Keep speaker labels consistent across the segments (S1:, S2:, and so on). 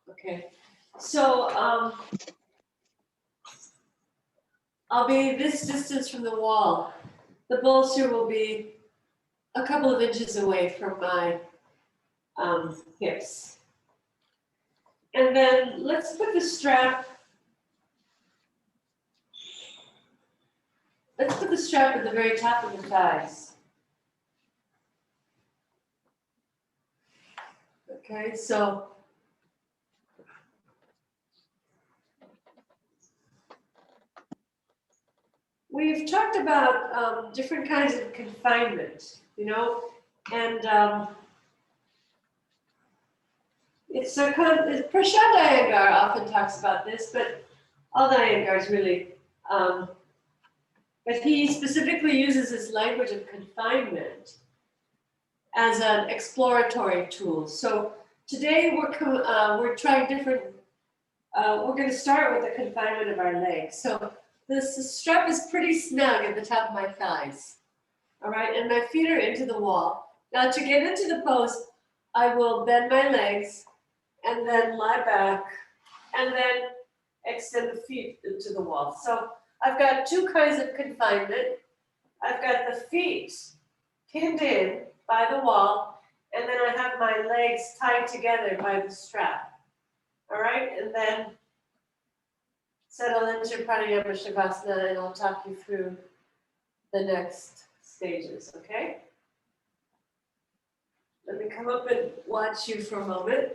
S1: Okay, so I'll be this distance from the wall. The bolster will be a couple of inches away from my hips. And then let's put the strap, at the very top of the thighs. Okay, so we've talked about different kinds of confinement, and it's a Prashad Iyengar often talks about this, but all the Iyengars really, but he specifically uses this language of confinement as an exploratory tool. So today we're trying different. We're going to start with the confinement of our legs. So this strap is pretty snug at the top of my thighs. All right, and my feet are into the wall. Now to get into the pose, I will bend my legs and then lie back and then extend the feet into the wall. So I've got two kinds of confinement. I've got the feet pinned in by the wall, and then I have my legs tied together by the strap. All right, and then settle into Pranayama Shavasana, and I'll talk you through the next stages, okay? Let me come up and watch you for a moment.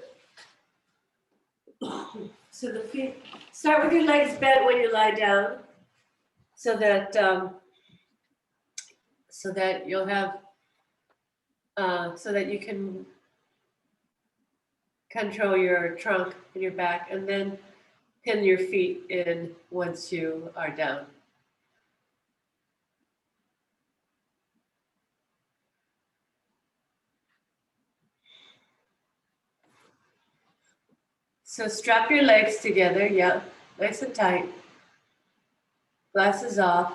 S1: So the feet, start with your legs bent when you lie down, so that you'll have, so that you can control your trunk and your back, and then pin your feet in once you are down. So strap your legs together, yeah, nice and tight. Glasses off.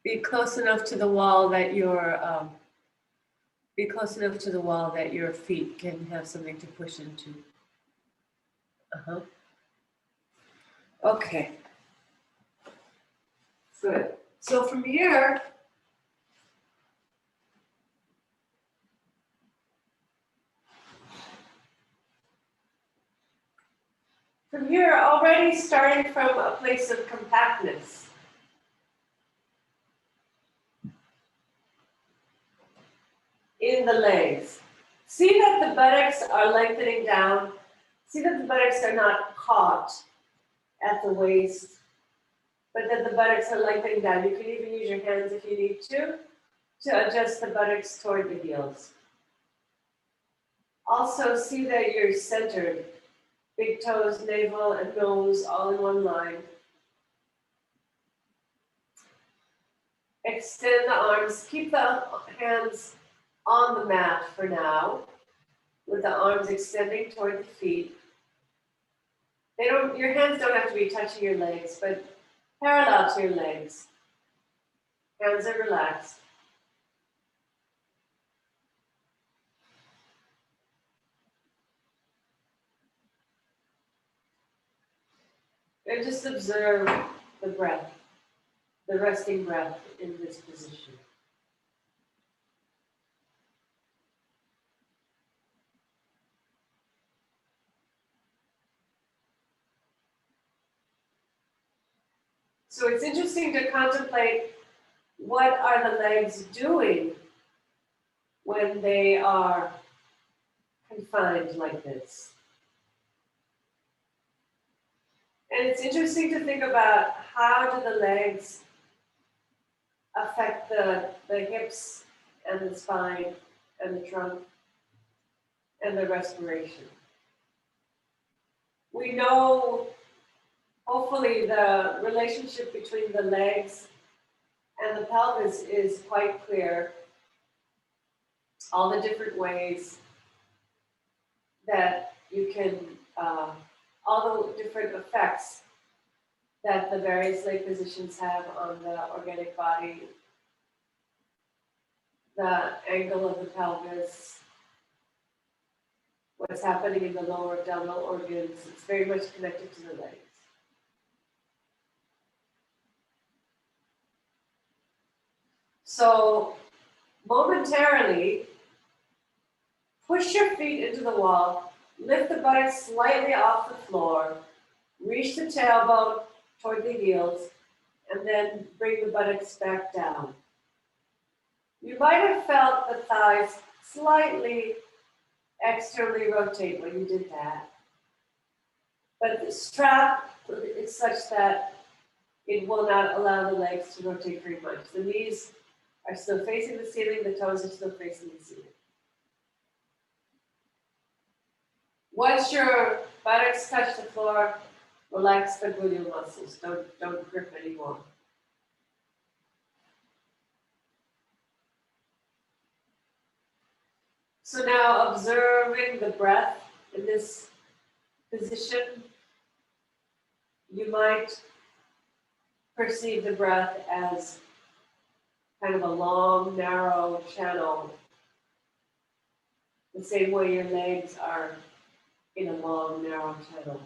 S1: Be close enough to the wall that your feet can have something to push into. Okay. Good. So from here, already starting from a place of compactness. In the legs. See that the buttocks are lengthening down. See that the buttocks are not caught at the waist, but that the buttocks are lengthening down. You can even use your hands if you need to adjust the buttocks toward the heels. Also see that you're centered. Big toes, navel, and nose all in one line. Extend the arms. Keep the hands on the mat for now, with the arms extending toward the feet. Your hands don't have to be touching your legs, but parallel to your legs. Hands are relaxed. And just observe the breath, the resting breath in this position. So it's interesting to contemplate what are the legs doing when they are confined like this. And it's interesting to think about how do the legs affect the hips and the spine and the trunk and the respiration. We know, hopefully, the relationship between the legs and the pelvis is quite clear. All the different ways that you can, all the different effects that the various leg positions have on the organic body, the angle of the pelvis, what's happening in the lower abdominal organs. It's very much connected to the legs. So momentarily, push your feet into the wall, lift the buttocks slightly off the floor, reach the tailbone toward the heels, and then bring the buttocks back down. You might have felt the thighs slightly externally rotate when you did that. But the strap is such that it will not allow the legs to rotate very much. The knees are still facing the ceiling, the toes are still facing the ceiling. Once your buttocks touch the floor, relax the gluteal muscles. Don't grip anymore. So now observing the breath in this position, you might perceive the breath as kind of a long, narrow channel, the same way your legs are in a long, narrow channel.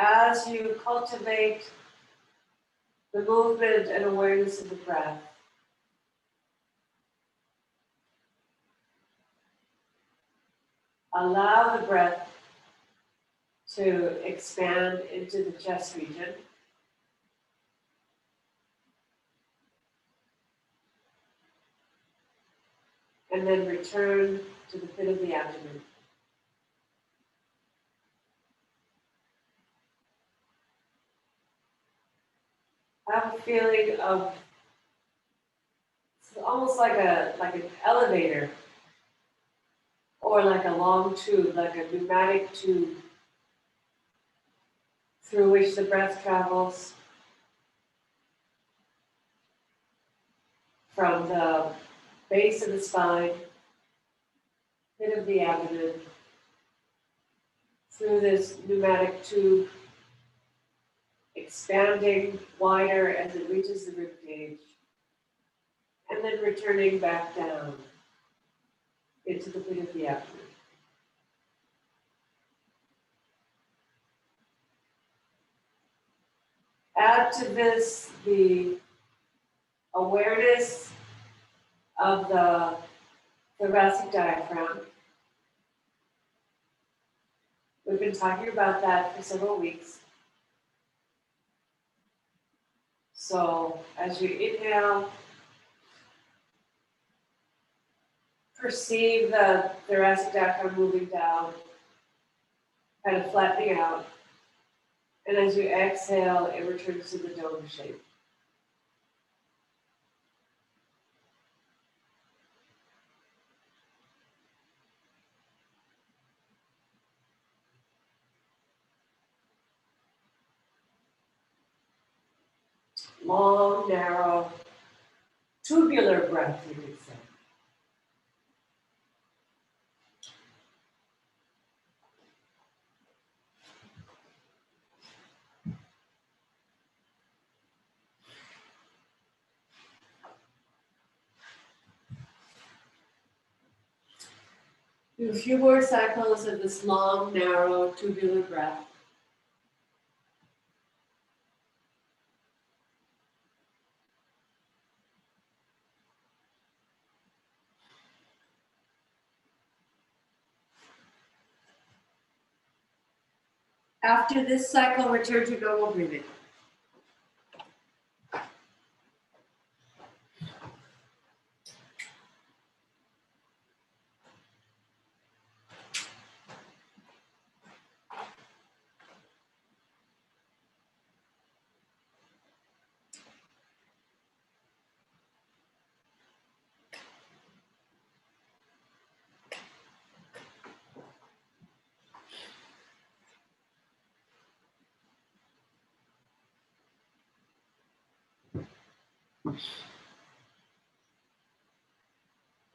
S1: As you cultivate the movement and awareness of the breath, allow the breath to expand into the chest region. And then return to the pit of the abdomen. I have a feeling of, it's almost like an elevator, or like a long tube, like a pneumatic tube through which the breath travels from the base of the spine, pit of the abdomen, through this pneumatic tube, expanding wider as it reaches the rib cage, and then returning back down into the pit of the abdomen. Add to this the awareness of the thoracic diaphragm. We've been talking about that for several weeks. So as you inhale, perceive the thoracic diaphragm moving down, kind of flattening out. And as you exhale, it returns to the dome shape. Long, narrow, tubular breath, you could say. Do a few more cycles of this long, narrow, tubular breath. After this cycle, return to normal breathing.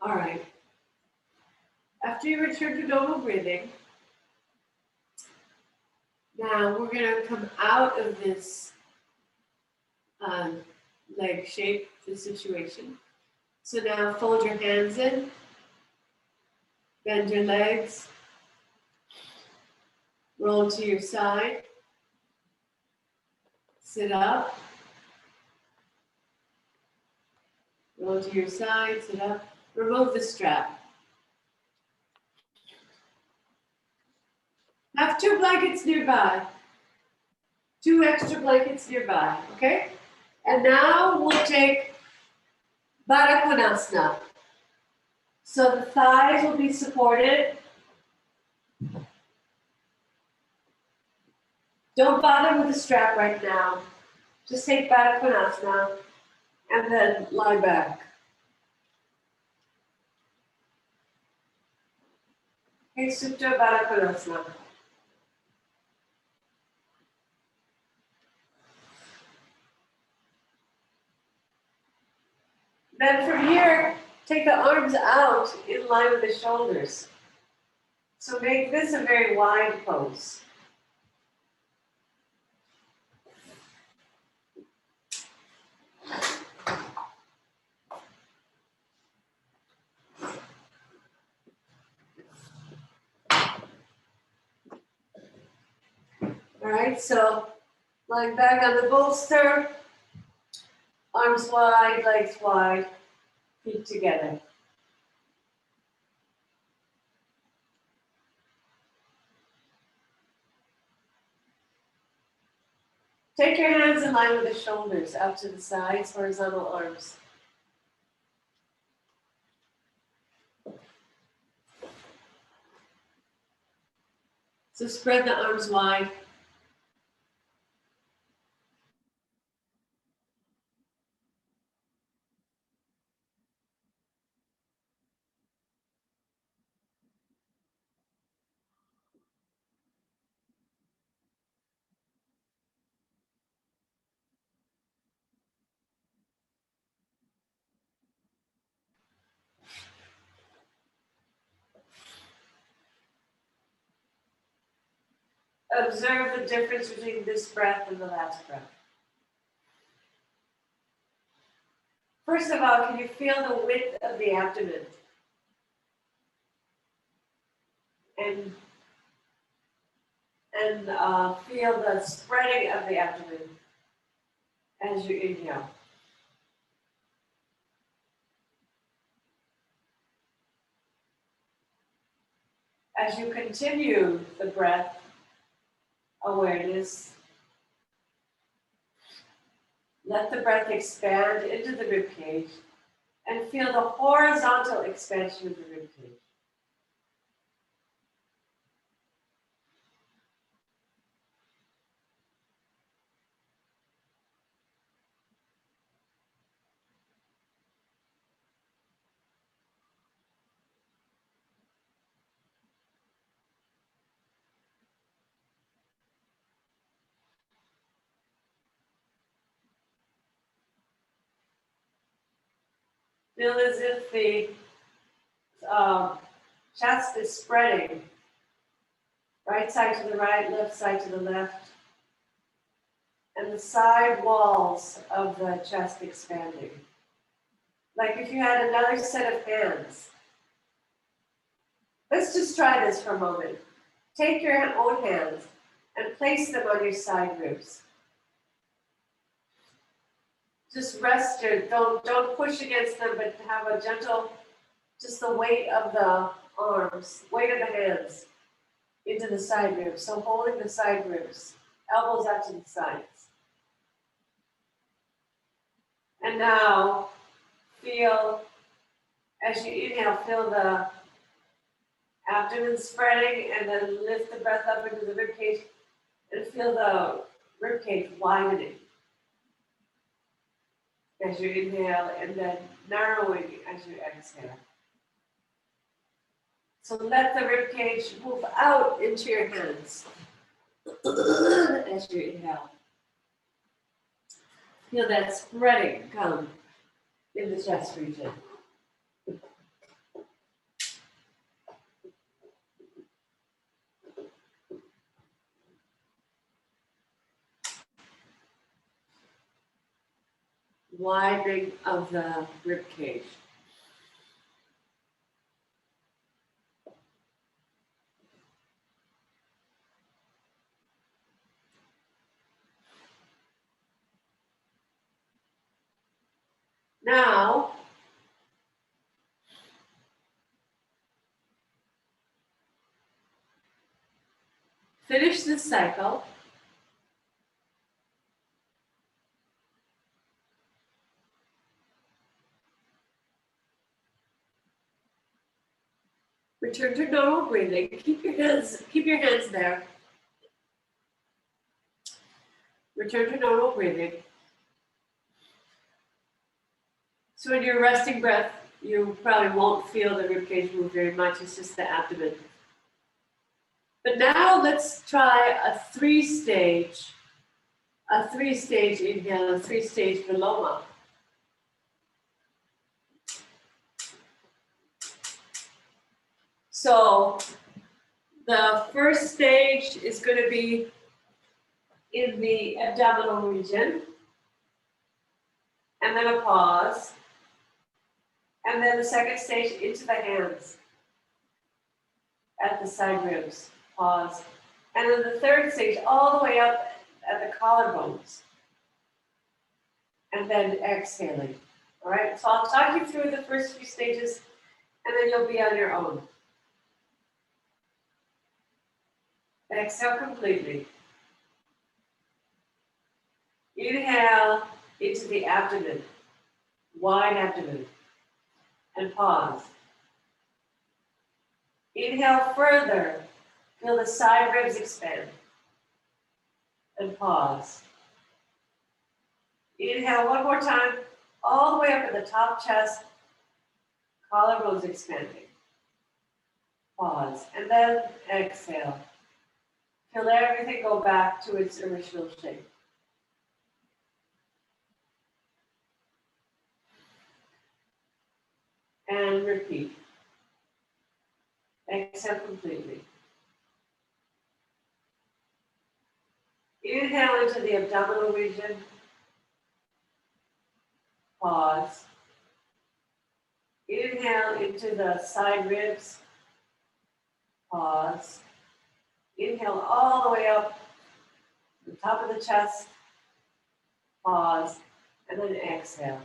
S1: All right. After you return to normal breathing, now we're going to come out of this leg shape, the situation. So now fold your hands in, bend your legs, roll to your side, sit up, roll to your side, sit up, remove the strap. Have 2 blankets nearby, 2 extra blankets nearby, okay? And now we'll take Baddha Konasana. So the thighs will be supported. Don't bother with the strap right now. Just take Baddha Konasana and then lie back. Okay, Supta Baddha Konasana. Then from here, take the arms out in line with the shoulders. So make this a very wide pose. All right, so lying back on the bolster, arms wide, legs wide, feet together. Take your hands in line with the shoulders, out to the sides, horizontal arms. So spread the arms wide. Observe the difference between this breath and the last breath. First of all, can you feel the width of the abdomen? And feel the spreading of the abdomen as you inhale. As you continue the breath awareness, let the breath expand into the rib cage and feel the horizontal expansion of the rib cage. Feel as if the chest is spreading. Right side to the right, left side to the left. And the side walls of the chest expanding. Like if you had another set of hands. Let's just try this for a moment. Take your own hands and place them on your side ribs. Just rest your, don't push against them, but have a gentle, just the weight of the arms, weight of the hands into the side ribs. So holding the side ribs, elbows out to the sides. And now feel, as you inhale, feel the abdomen spreading and then lift the breath up into the rib cage and feel the rib cage widening as you inhale and then narrowing as you exhale. So let the rib cage move out into your hands as you inhale. Feel that spreading come in the chest region. widening of the rib cage. Now, finish this cycle. Return to normal breathing. Keep your hands there. Return to normal breathing. So in your resting breath, you probably won't feel the ribcage move very much. It's just the abdomen. But now let's try a three-stage inhale, a three-stage Viloma. So the first stage is going to be in the abdominal region, and then a pause, and then the second stage into the hands at the side ribs, pause, and then the third stage all the way up at the collarbones, and then exhaling. All right, so I'll talk you through the first few stages, and then you'll be on your own. Exhale completely. Inhale into the abdomen, wide abdomen, and pause. Inhale further, feel the side ribs expand, and pause. Inhale one more time, all the way up at the top chest, collarbones expanding. Pause, and then exhale. Feel everything go back to its original shape. And repeat. Exhale completely. Inhale into the abdominal region. Pause. Inhale into the side ribs. Pause. Inhale all the way up to the top of the chest. Pause. And then exhale.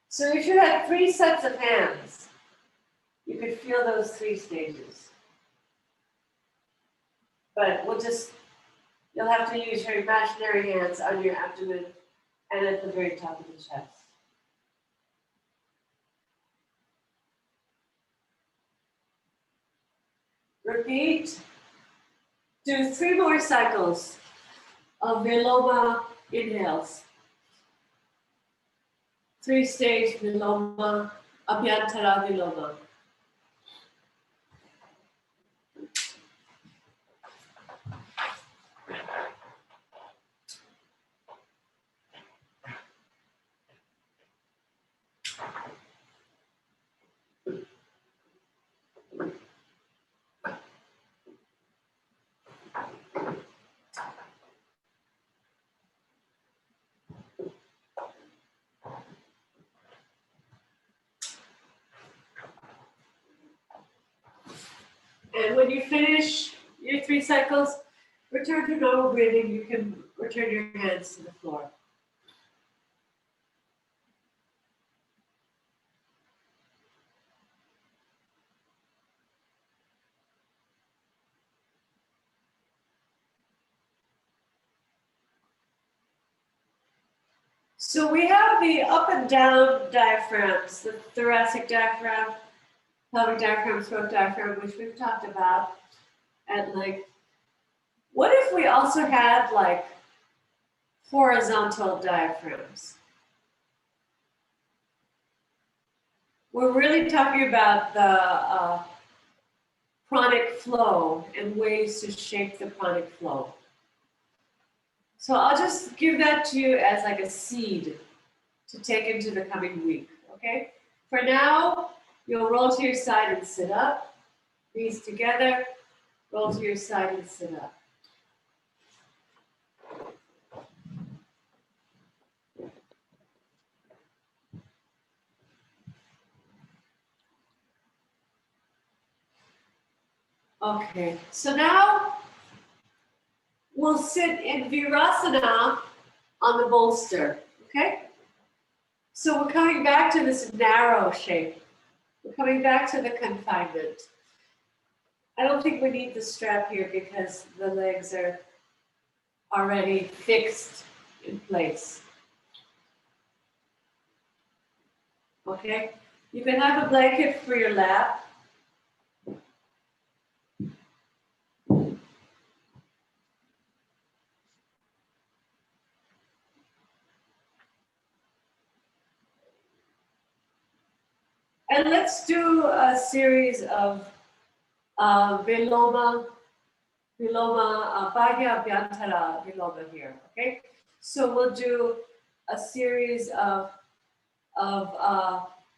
S1: So if you had 3 sets of hands, you could feel those 3 stages. But you'll have to use your imaginary hands on your abdomen and at the very top of the chest. Repeat. Do 3 more cycles of Viloma inhales. 3-stage Viloma, Abhyantara Viloma. And when you finish your 3 cycles, return to normal breathing. You can return your hands to the floor. So we have the up and down diaphragms, the thoracic diaphragm, pelvic diaphragm, throat diaphragm, which we've talked about at length. What if we also had like horizontal diaphragms? We're really talking about the pranic flow and ways to shape the pranic flow. So I'll just give that to you as like a seed to take into the coming week, okay? For now, you'll roll to your side and sit up, knees together, roll to your side and sit up. Okay, so now we'll sit in Virasana on the bolster, okay? So we're coming back to this narrow shape. We're coming back to the confinement. I don't think we need the strap here because the legs are already fixed in place. Okay, you can have a blanket for your lap. And let's do a series of Viloma, Bahya Abhyantara Viloma here, okay? So we'll do a series of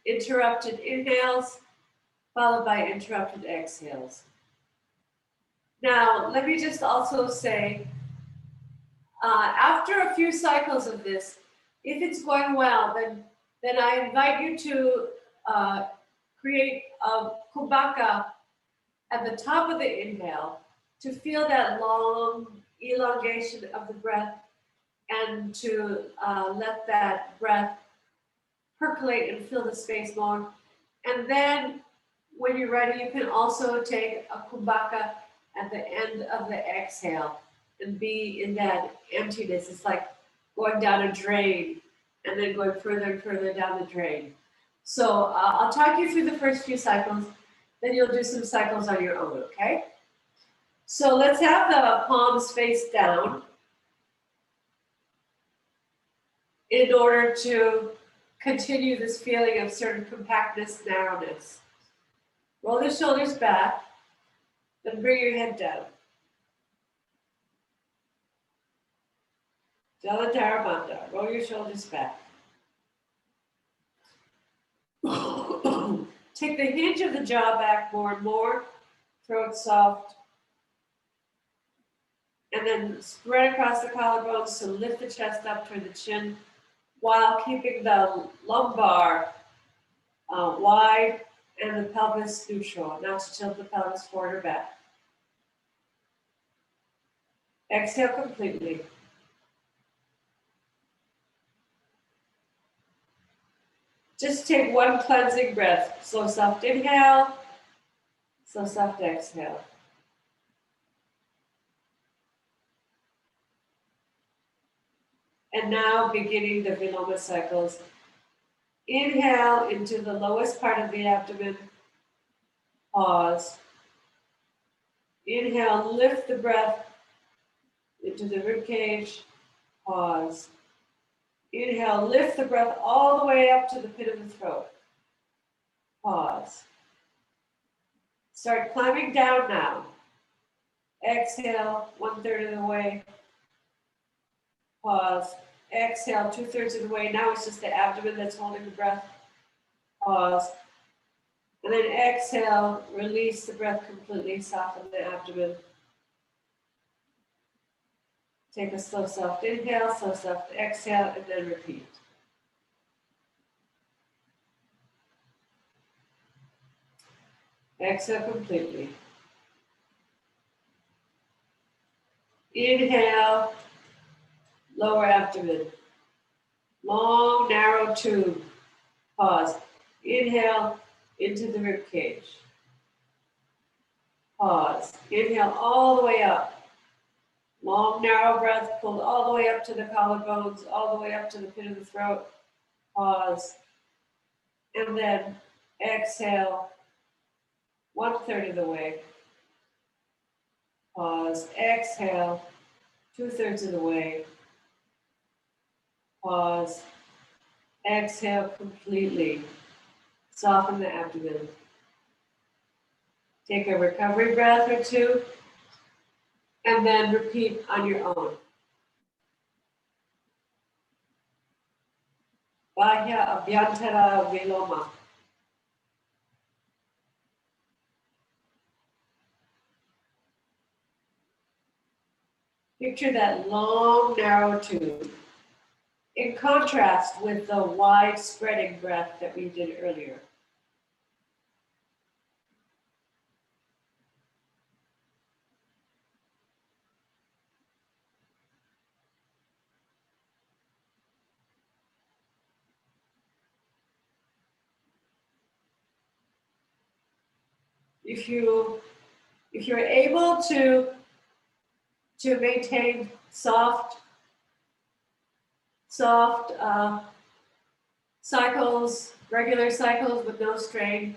S1: interrupted inhales followed by interrupted exhales. Now, let me just also say, after a few cycles of this, if it's going well, then I invite you to create a kubaka at the top of the inhale to feel that long elongation of the breath and to let that breath percolate and fill the space more. And then when you're ready, you can also take a kumbhaka at the end of the exhale and be in that emptiness. It's like going down a drain and then going further and further down the drain. So I'll talk you through the first few cycles, then you'll do some cycles on your own, okay? So let's have the palms face down in order to continue this feeling of certain compactness, narrowness. Roll the shoulders back, then bring your head down. Jalandhara Bandha, roll your shoulders back. Take the hinge of the jaw back more and more, throat soft. And then spread across the collarbones, so lift the chest up toward the chin while keeping the lumbar wide and the pelvis neutral, not to tilt the pelvis forward or back. Exhale completely. Just take one cleansing breath. Slow, soft inhale, slow, soft exhale. And now beginning the Viloma cycles. Inhale into the lowest part of the abdomen. Pause. Inhale, lift the breath into the rib cage. Pause. Inhale, lift the breath all the way up to the pit of the throat. Pause. Start climbing down now. Exhale, 1/3 of the way. Pause. Exhale, 2/3 of the way. Now it's just the abdomen that's holding the breath. Pause. And then exhale, release the breath completely, soften the abdomen. Take a slow, soft inhale, slow, soft exhale, and then repeat. Exhale completely. Inhale, lower abdomen. Long, narrow tube. Pause. Inhale into the rib cage. Pause. Inhale all the way up. Long, narrow breath pulled all the way up to the collarbones, all the way up to the pit of the throat. Pause. And then exhale 1/3 of the way. Pause. Exhale 2/3 of the way. Pause. Exhale completely. Soften the abdomen. Take a recovery breath or two, and then repeat on your own. Bahya Abhyantara Viloma. Picture that long, narrow tube, in contrast with the wide spreading breath that we did earlier. if you're able to maintain soft cycles, regular cycles with no strain,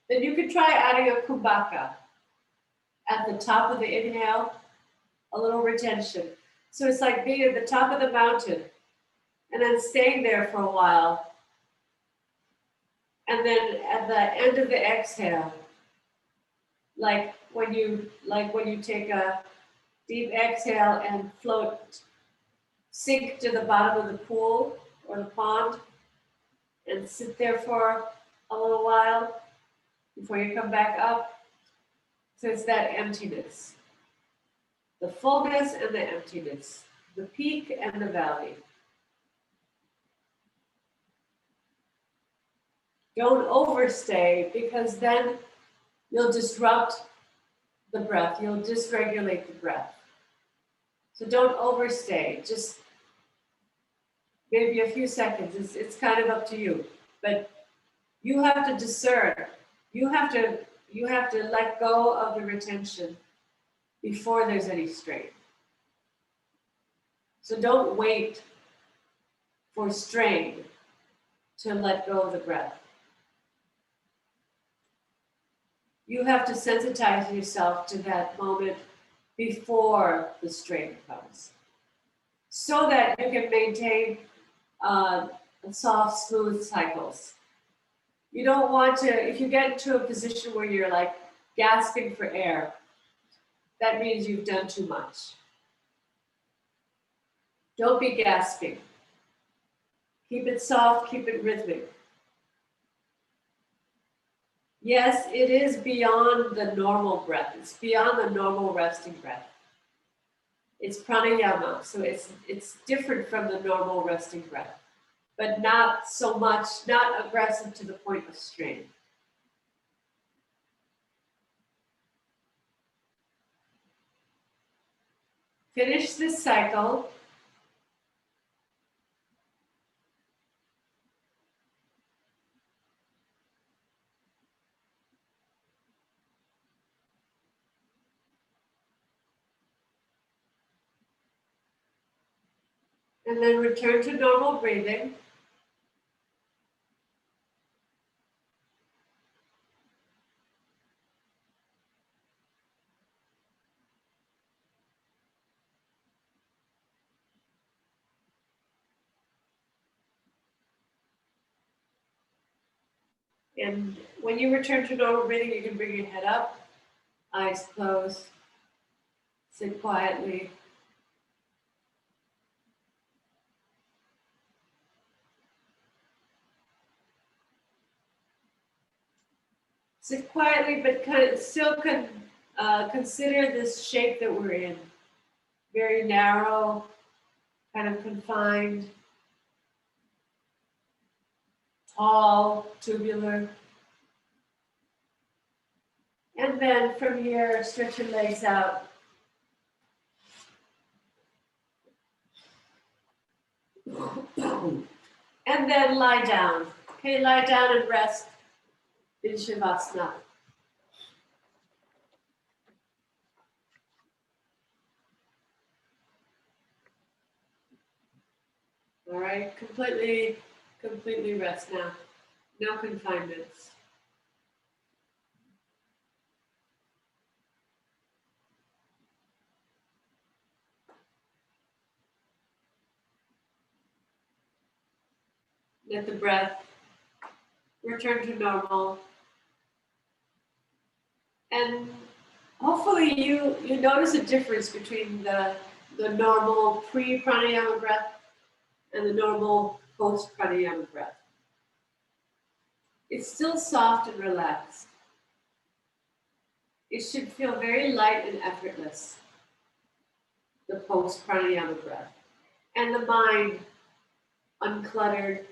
S1: then you could try adding a kumbhaka at the top of the inhale, a little retention. So it's like being at the top of the mountain and then staying there for a while. And then at the end of the exhale, like when you take a deep exhale and float, sink to the bottom of the pool or the pond and sit there for a little while before you come back up. So it's that emptiness, the fullness and the emptiness, the peak and the valley. Don't overstay, because then you'll disrupt the breath, you'll dysregulate the breath. So don't overstay, just maybe a few seconds, it's kind of up to you. But you have to discern, you have to let go of the retention before there's any strain. So don't wait for strain to let go of the breath. You have to sensitize yourself to that moment before the strain comes, so that you can maintain soft, smooth cycles. You don't want to, if you get into a position where you're like gasping for air, that means you've done too much. Don't be gasping. Keep it soft, keep it rhythmic. Yes, it is beyond the normal breath. It's beyond the normal resting breath. It's pranayama, so it's different from the normal resting breath, but not so much, not aggressive to the point of strain. Finish this cycle. And then return to normal breathing. And when you return to normal breathing, you can bring your head up, eyes closed, sit quietly. Sit quietly, but still consider this shape that we're in. Very narrow, kind of confined, tall, tubular. And then from here, stretch your legs out. And then lie down. Okay, lie down and rest in Shavasana. All right, completely rest now. No confinements. Let the breath return to normal. And hopefully you notice a difference between the normal pre-pranayama breath and the normal post-pranayama breath. It's still soft and relaxed. It should feel very light and effortless, the post-pranayama breath. And the mind uncluttered,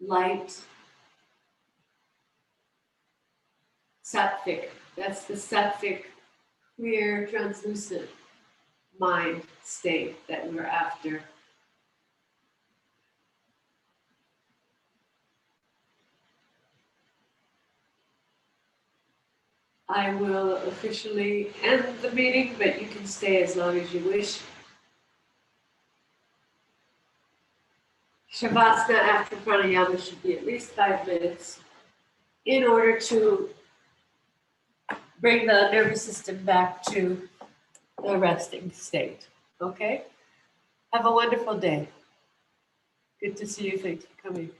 S1: light, sattvic. That's the sattvic, clear, translucent mind state that we're after. I will officially end the meeting, but you can stay as long as you wish. Shavasana after pranayama should be at least 5 minutes in order to bring the nervous system back to the resting state. Okay? Have a wonderful day. Good to see you. Thanks for coming.